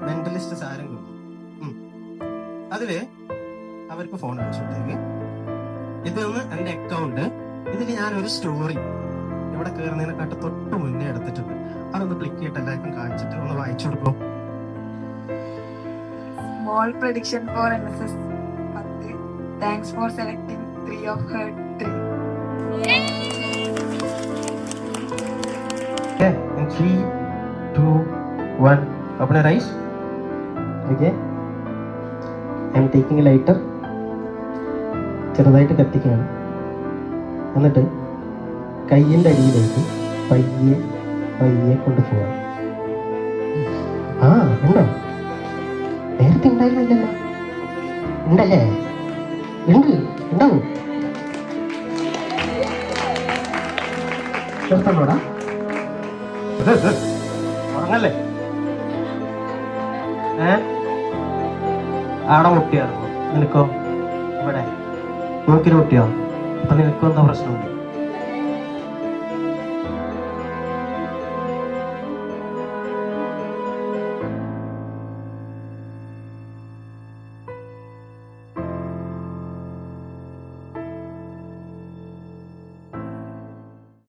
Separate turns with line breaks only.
Mentalist സാരംഗം. അതില് അവർക്ക് phone അടിച്ചോട്ടേക്ക്. ഇതൊന്ന് എന്റെ അക്കൗണ്ട്. ഇതിൽ ഞാൻ ഒരു സ്റ്റോറി ഇവിടെ കയറുന്നതിനെക്കാട്ട് തൊട്ട് മുന്നേ എടുത്തിട്ടുണ്ട്. അതൊന്ന് ക്ലിക്ക് ചെയ്തിട്ട് എല്ലാവർക്കും കാണിച്ചിട്ട് ഒന്ന് വായിച്ചു കൊടുക്കും.
Small prediction for NSS 10. Thanks for selecting 3 of her 3.
Okay, in 3, 2, 1. Open your eyes. Okay. I am taking a lighter. ചെറുതായിട്ട് കത്തിക്കുകയാണ്. എന്നിട്ട് കയ്യിൻ്റെ അടിയിലേക്ക് പയ്യെ പയ്യെ കൊണ്ടുപോകാം. ഉണ്ടോ? നേരത്തെ ഉണ്ടായിരുന്നില്ലല്ലോ. ഉണ്ടല്ലേ? ഉണ്ടാവും. നിർത്തണോടാ? ഉറങ്ങല്ലേ? ആടെ പൊട്ടിയായിരുന്നോ? നിനക്കോ? ഇവിടെ മൂക്കിന് പൊട്ടിയോ? അപ്പൊ നിനക്കും എന്താ പ്രശ്നമുണ്ട്?